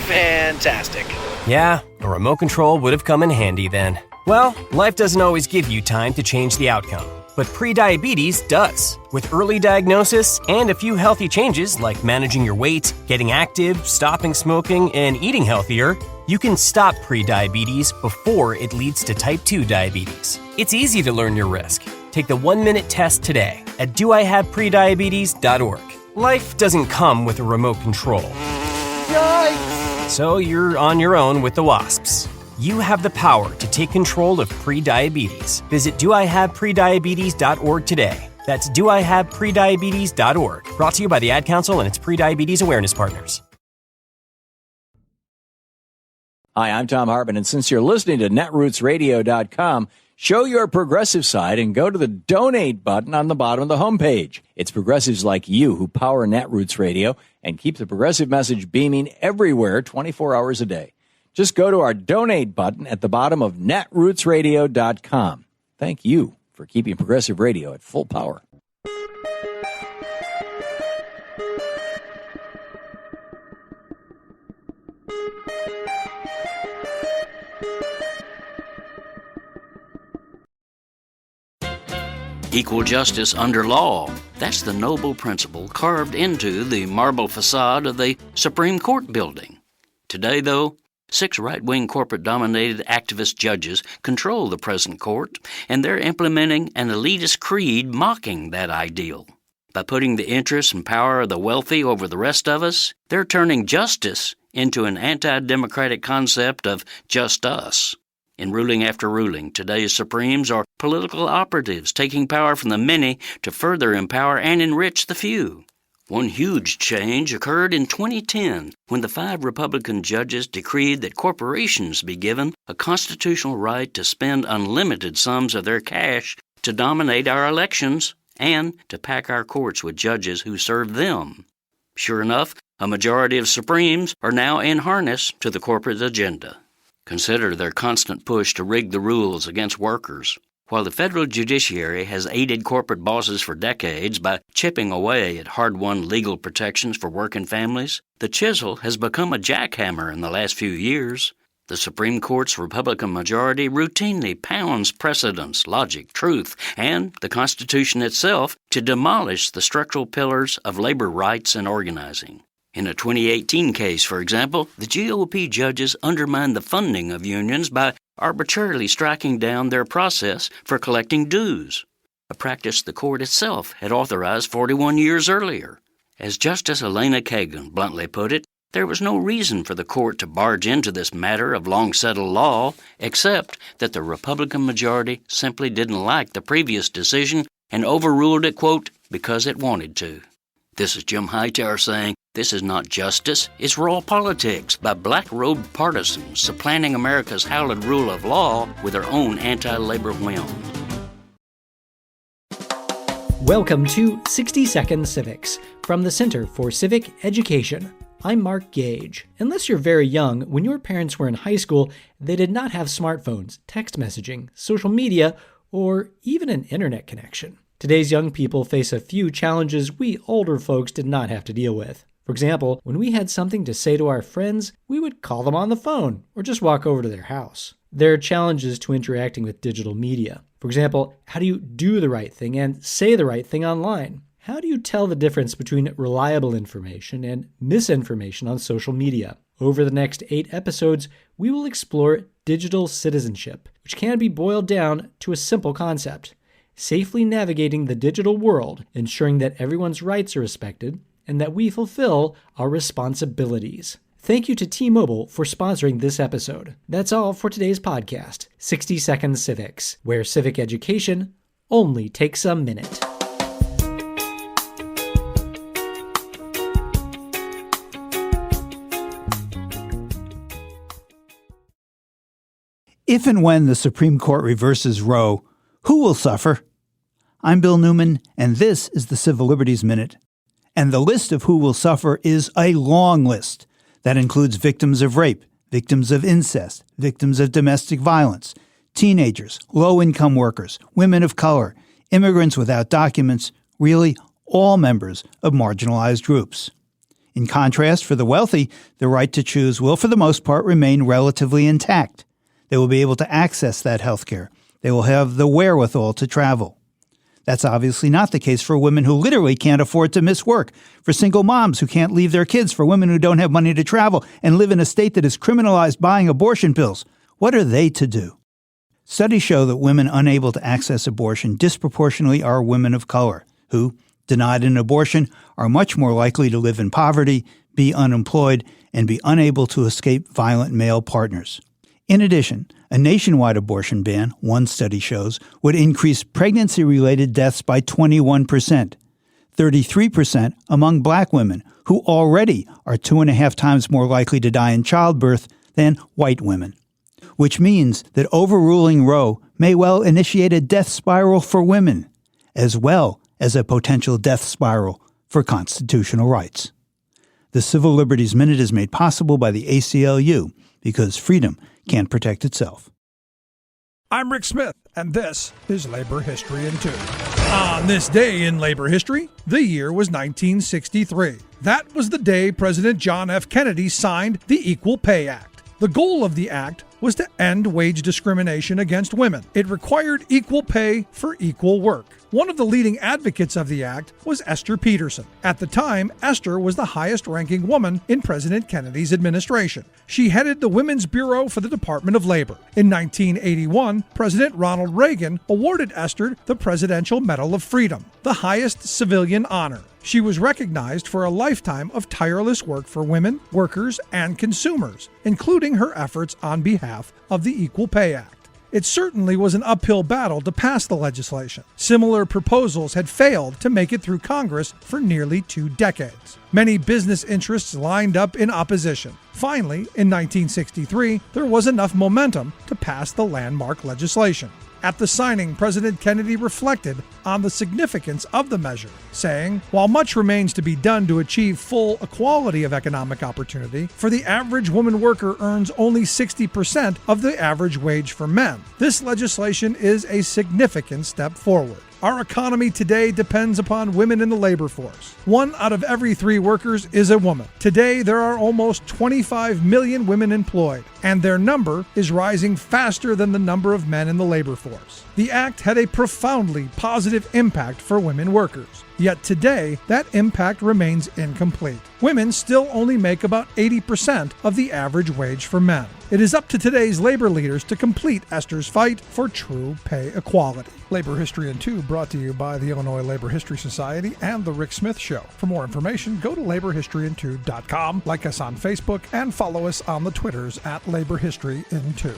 S14: Fantastic.
S16: Yeah, a remote control would have come in handy then. Well, life doesn't always give you time to change the outcome, but prediabetes does. With early diagnosis and a few healthy changes like managing your weight, getting active, stopping smoking, and eating healthier, you can stop prediabetes before it leads to type 2 diabetes. It's easy to learn your risk. Take the 1-minute test today at doihaveprediabetes.org. Life doesn't come with a remote control. Yikes! So you're on your own with the wasps. You have the power to take control of prediabetes. Visit doihaveprediabetes.org today. That's doihaveprediabetes.org. Brought to you by the Ad Council and its prediabetes awareness partners.
S14: Hi, I'm Tom Hartman, and since you're listening to netrootsradio.com,
S17: Show your Progressive side and go to the donate button on the bottom of the homepage. It's progressives like you who power Netroots Radio and keep the progressive message beaming everywhere 24 hours a day. Just go to our donate button at the bottom of netrootsradio.com. Thank you for keeping progressive radio at full power.
S18: Equal justice under law. That's the noble principle carved into the marble facade of the Supreme Court building. Today, though, 6 right-wing corporate-dominated activist judges control the present court, and they're implementing an elitist creed mocking that ideal. By putting the interests and power of the wealthy over the rest of us, they're turning justice into an anti-democratic concept of just us. In ruling after ruling, today's Supremes are political operatives taking power from the many to further empower and enrich the few. One huge change occurred in 2010 when the 5 Republican judges decreed that corporations be given a constitutional right to spend unlimited sums of their cash to dominate our elections and to pack our courts with judges who serve them. Sure enough, a majority of Supremes are now in harness to the corporate agenda. Consider their constant push to rig the rules against workers. While the federal judiciary has aided corporate bosses for decades by chipping away at hard-won legal protections for working families, the chisel has become a jackhammer in the last few years. The Supreme Court's Republican majority routinely pounds precedents, logic, truth, and the Constitution itself to demolish the structural pillars of labor rights and organizing. In a 2018 case, for example, the GOP judges undermined the funding of unions by arbitrarily striking down their process for collecting dues, a practice the court itself had authorized 41 years earlier. As Justice Elena Kagan bluntly put it, there was no reason for the court to barge into this matter of long-settled law, except that the Republican majority simply didn't like the previous decision and overruled it, quote, because it wanted to. This is Jim Hightower saying, this is not justice, it's raw politics by black-robed partisans supplanting America's hallowed rule of law with their own anti-labor whim.
S19: Welcome to 60-Second Civics from the Center for Civic Education. I'm Mark Gage. Unless you're very young, when your parents were in high school, they did not have smartphones, text messaging, social media, or even an internet connection. Today's young people face a few challenges we older folks did not have to deal with. For example, when we had something to say to our friends, we would call them on the phone or just walk over to their house. There are challenges to interacting with digital media. For example, how do you do the right thing and say the right thing online? How do you tell the difference between reliable information and misinformation on social media? Over the next 8 episodes, we will explore digital citizenship, which can be boiled down to a simple concept: safely navigating the digital world, ensuring that everyone's rights are respected, and that we fulfill our responsibilities. Thank you to T-Mobile for sponsoring this episode. That's all for today's podcast, 60 Second Civics, where civic education only takes a minute.
S20: If and when the Supreme Court reverses Roe, who will suffer? I'm Bill Newman, and this is the Civil Liberties Minute. And the list of who will suffer is a long list that includes victims of rape, victims of incest, victims of domestic violence, teenagers, low-income workers, women of color, immigrants without documents, really all members of marginalized groups. In contrast, for the wealthy, the right to choose will, for the most part, remain relatively intact. They will be able to access that health care. They will have the wherewithal to travel. That's obviously not the case for women who literally can't afford to miss work, for single moms who can't leave their kids, for women who don't have money to travel and live in a state that has criminalized buying abortion pills. What are they to do? Studies show that women unable to access abortion disproportionately are women of color, who, denied an abortion, are much more likely to live in poverty, be unemployed, and be unable to escape violent male partners. In addition, a nationwide abortion ban, one study shows, would increase pregnancy-related deaths by 21%, 33% among black women, who already are 2.5 times more likely to die in childbirth than white women. which means that overruling Roe may well initiate a death spiral for women, as well as a potential death spiral for constitutional rights. The Civil Liberties Minute is made possible by the ACLU because freedom can't protect itself.
S21: I'm Rick Smith, and this is Labor History in 2. On this day in labor history, the year was 1963. That was the day President John F. Kennedy signed the Equal Pay Act. The goal of the act was to end wage discrimination against women. It required equal pay for equal work. One of the leading advocates of the act was Esther Peterson. At the time, Esther was the highest-ranking woman in President Kennedy's administration. She headed the Women's Bureau for the Department of Labor. In 1981, President Ronald Reagan awarded Esther the Presidential Medal of Freedom, the highest civilian honor. She was recognized for a lifetime of tireless work for women, workers, and consumers, including her efforts on behalf of the Equal Pay Act. It certainly was an uphill battle to pass the legislation. Similar proposals had failed to make it through Congress for nearly 2 decades. Many business interests lined up in opposition. Finally, in 1963, there was enough momentum to pass the landmark legislation. At the signing, President Kennedy reflected on the significance of the measure, saying, "While much remains to be done to achieve full equality of economic opportunity, for the average woman worker earns only 60% of the average wage for men. This legislation is a significant step forward. Our economy today depends upon women in the labor force. 1 out of every 3 workers is a woman. Today, there are almost 25 million women employed, and their number is rising faster than the number of men in the labor force." The act had a profoundly positive impact for women workers. Yet today, that impact remains incomplete. Women still only make about 80% of the average wage for men. It is up to today's labor leaders to complete Esther's fight for true pay equality. Labor History in 2 brought to you by the Illinois Labor History Society and The Rick Smith Show. For more information, go to laborhistoryin2.com, like us on Facebook, and follow us on the Twitters at Labor History in 2.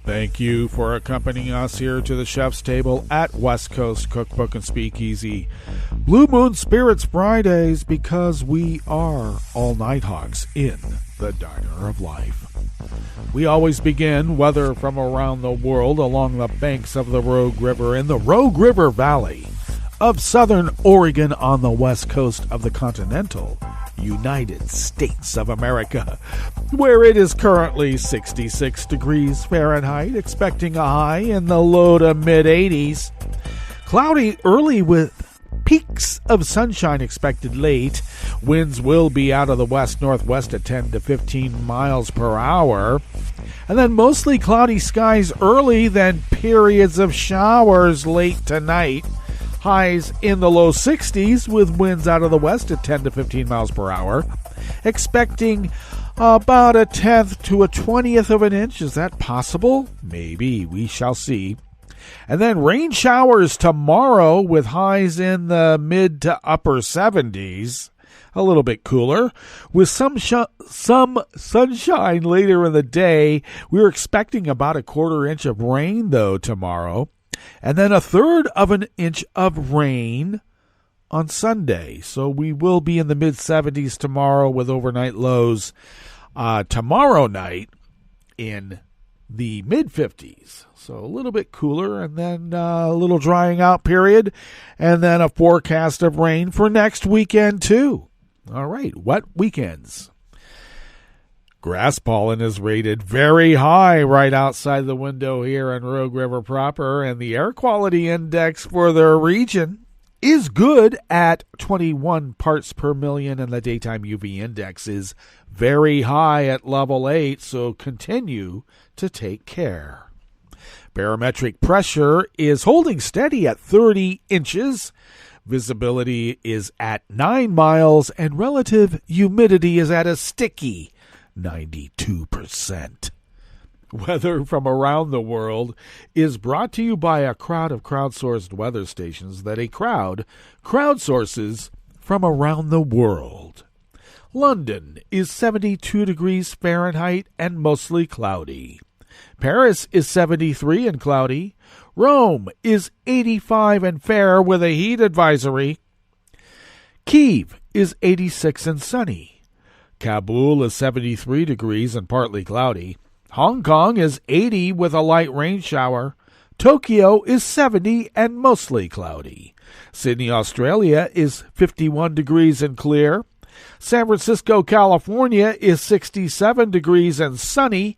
S6: Thank you for accompanying us here to the chef's table at West Coast Cookbook and Speakeasy. Blue Moon Spirits Fridays, because we are all Nighthawks in the Diner of Life. We always begin, whether from around the world, along the banks of the Rogue River in the Rogue River Valley of southern Oregon on the west coast of the continental United States of America, where it is currently 66 degrees Fahrenheit, expecting a high in the low to mid-80s. Cloudy early with peaks of sunshine expected late. Winds will be out of the west-northwest at 10 to 15 miles per hour. And then mostly cloudy skies early, then periods of showers late tonight. Highs in the low 60s with winds out of the west at 10 to 15 miles per hour. Expecting about a 10th to a 20th of an inch. Is that possible? Maybe. We shall see. And then rain showers tomorrow with highs in the mid to upper 70s. A little bit cooler. With some sunshine later in the day. We're expecting about a 1/4 inch of rain, though, tomorrow. And then a 1/3 of an inch of rain on Sunday. So we will be in the mid-70s tomorrow with overnight lows tomorrow night in the mid-50s. So a little bit cooler, and then a little drying out period, and then a forecast of rain for next weekend too. All right, wet weekends. Grass pollen is rated very high right outside the window here in Rogue River proper, and the air quality index for the region is good at 21 parts per million, and the daytime UV index is very high at level 8, so continue to take care. Barometric pressure is holding steady at 30 inches. Visibility is at 9 miles, and relative humidity is at a sticky 92%. Weather from around the world is brought to you by a crowd of crowdsourced weather stations that a crowd crowdsources from around the world. London is 72 degrees Fahrenheit and mostly cloudy. Paris is 73 and cloudy. Rome is 85 and fair with a heat advisory. Kyiv is 86 and sunny. Kabul is 73 degrees and partly cloudy. Hong Kong is 80 with a light rain shower. Tokyo is 70 and mostly cloudy. Sydney, Australia is 51 degrees and clear. San Francisco, California is 67 degrees and sunny.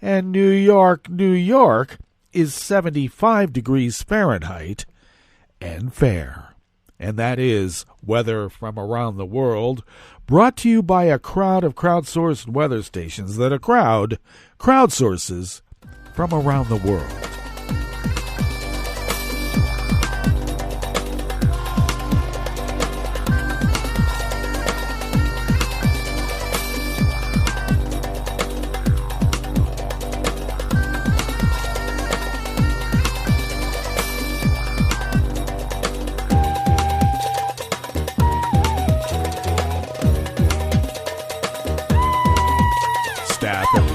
S6: And New York, New York is 75 degrees Fahrenheit and fair. And that is weather from around the world, brought to you by a crowd of crowdsourced weather stations that a crowd crowdsources from around the world.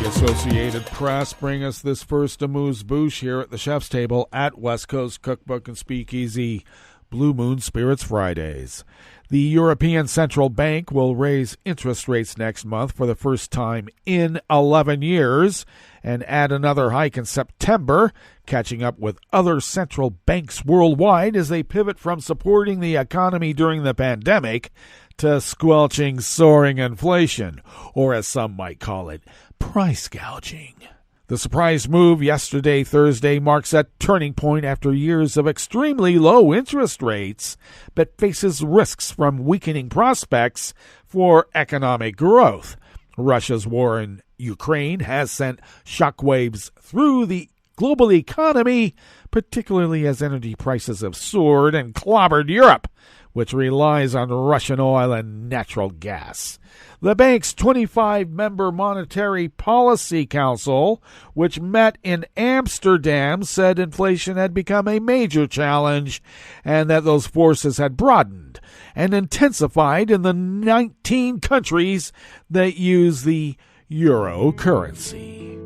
S6: Associated Press bring us this first amuse-bouche here at the chef's table at West Coast Cookbook and Speakeasy, Blue Moon Spirits Fridays. The European Central Bank will raise interest rates next month for the first time in 11 years and add another hike in September, catching up with other central banks worldwide as they pivot from supporting the economy during the pandemic to squelching soaring inflation, or as some might call it, price gouging. The surprise move yesterday, Thursday, marks a turning point after years of extremely low interest rates, but faces risks from weakening prospects for economic growth. Russia's war in Ukraine has sent shockwaves through the global economy, particularly as energy prices have soared and clobbered Europe, which relies on Russian oil and natural gas. The bank's 25-member Monetary Policy Council, which met in Amsterdam, said inflation had become a major challenge and that those forces had broadened and intensified in the 19 countries that use the euro currency.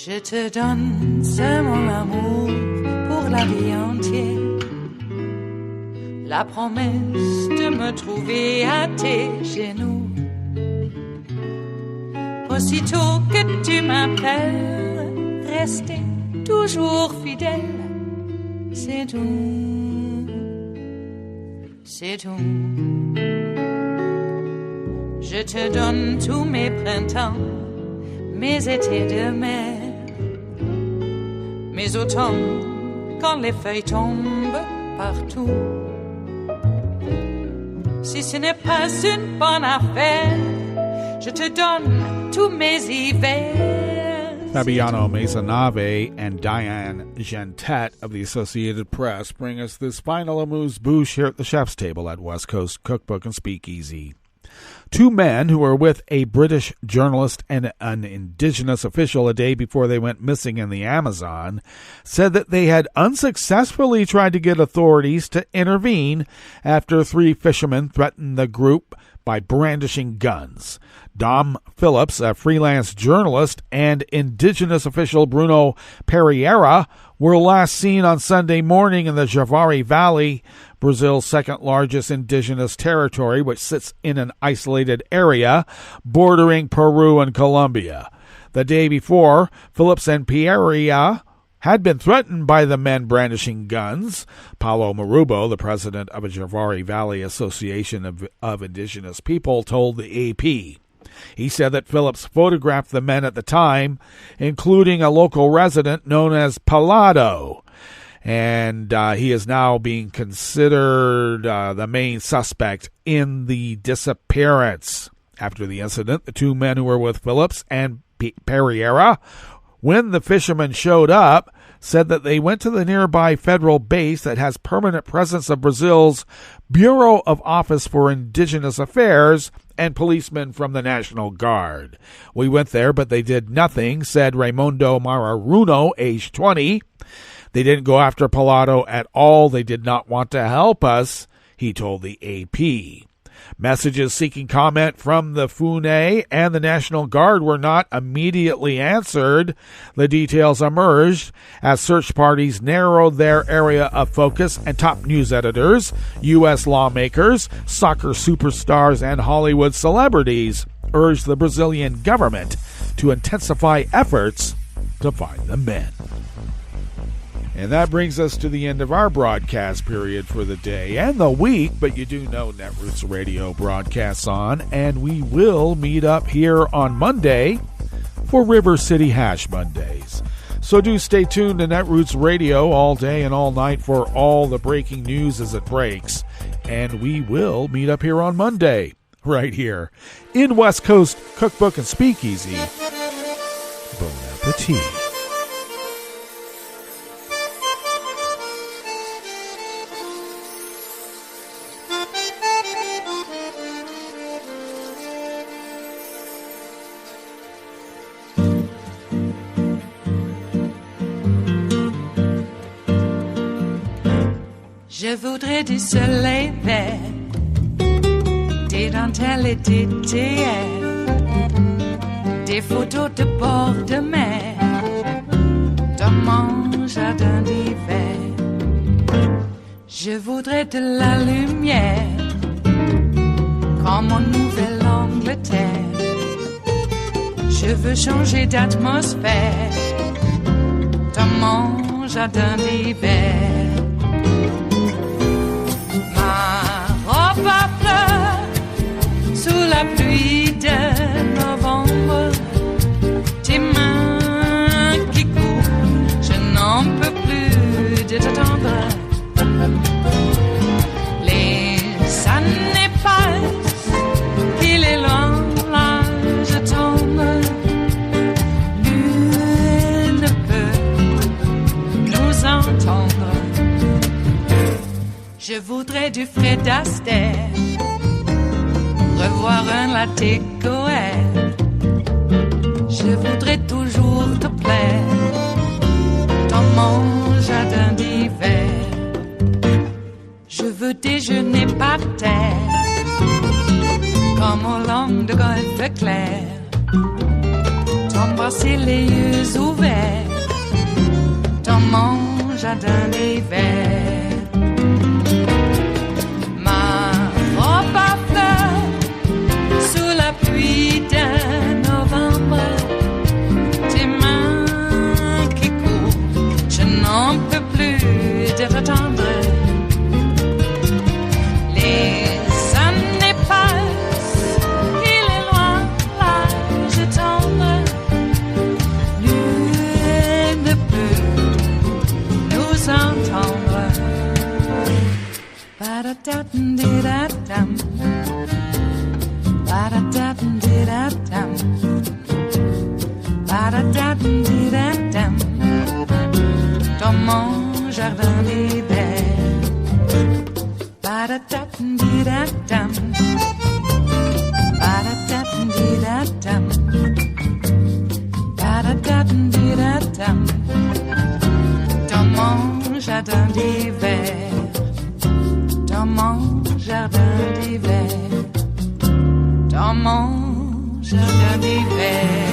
S2: Je te donne ce mon amour pour la vie entière, la promesse de me trouver à tes genoux. Aussitôt que tu m'appelles, rester toujours fidèle, c'est tout, c'est tout. Je te donne tous mes printemps, mes étés de mer, mes automnes quand les feuilles tombent partout. Si ce n'est pas une bonne affaire, je te donne tous mes hivers.
S6: Fabiano Maisonave and Diane Gentet of the Associated Press bring us this final amuse-bouche here at the chef's table at West Coast Cookbook and Speakeasy. Two men who were with a British journalist and an indigenous official a day before they went missing in the Amazon said that they had unsuccessfully tried to get authorities to intervene after three fishermen threatened the group by brandishing guns. Dom Phillips, a freelance journalist, and indigenous official Bruno Pereira were last seen on Sunday morning in the Javari Valley, Brazil's second-largest indigenous territory, which sits in an isolated area bordering Peru and Colombia. The day before, Phillips and Pereira had been threatened by the men brandishing guns. Paulo Marubo, the president of a Javari Valley Association of Indigenous People, told the AP. He said that Phillips photographed the men at the time, including a local resident known as Palado. And he is now being considered the main suspect in the disappearance. After the incident, the two men who were with Phillips and Pereira, when the fishermen showed up, said that they went to the nearby federal base that has permanent presence of Brazil's Bureau of Office for Indigenous Affairs and policemen from the National Guard. We went there, but they did nothing, said Raimundo Mararuno, age 20. They didn't go after Pilato at all. They did not want to help us, he told the AP. Messages seeking comment from the FUNE and the National Guard were not immediately answered. The details emerged as search parties narrowed their area of focus, and top news editors, U.S. lawmakers, soccer superstars, and Hollywood celebrities urged the Brazilian government to intensify efforts to find the men. And that brings us to the end of our broadcast period for the day and the week, but you do know Netroots Radio broadcasts on, and we will meet up here on Monday for River City Hash Mondays. So do stay tuned to Netroots Radio all day and all night for all the breaking news as it breaks, and we will meet up here on Monday, right here in West Coast Cookbook and Speakeasy. Bon appetit.
S2: Je voudrais du soleil vert, des dentelles et des théières, des photos de bord de mer, dans mon jardin d'hiver. Je voudrais de la lumière, comme en Nouvelle-Angleterre. Je veux changer d'atmosphère, dans mon jardin d'hiver. À fleurs, sous la pluie de novembre, tes mains qui courent, je n'en peux plus de t'attendre. Les années passent, qu'il est loin, là je tombe. Nul ne peut nous entendre. Je voudrais du Fred Astaire, revoir un latte Goël. Je voudrais toujours te plaire dans mon jardin d'hiver. Je veux déjeuner par terre, comme au long de golfe clair, t'embrasser les yeux ouverts dans mon jardin d'hiver. Pluie de novembre, tes mains qui courent, je n'en peux plus de t'attendre. Les années passent, il est loin, là je tombe. Nul ne peut nous entendre. Ba-da-da-dum-di-da-dum. Ba-da-da-dum-di-da-dum. Ba-da-da-dum-di-da-dum. Dans mon jardin d'hiver. Ba-da-da-dum-di-da-dum. Ba-da-da-dum-di-da-dum. Ba-da-da-dum-di-da-dum. Dans mon jardin d'hiver. Dans mon jardin d'hiver. Dans mon jardin d'hiver.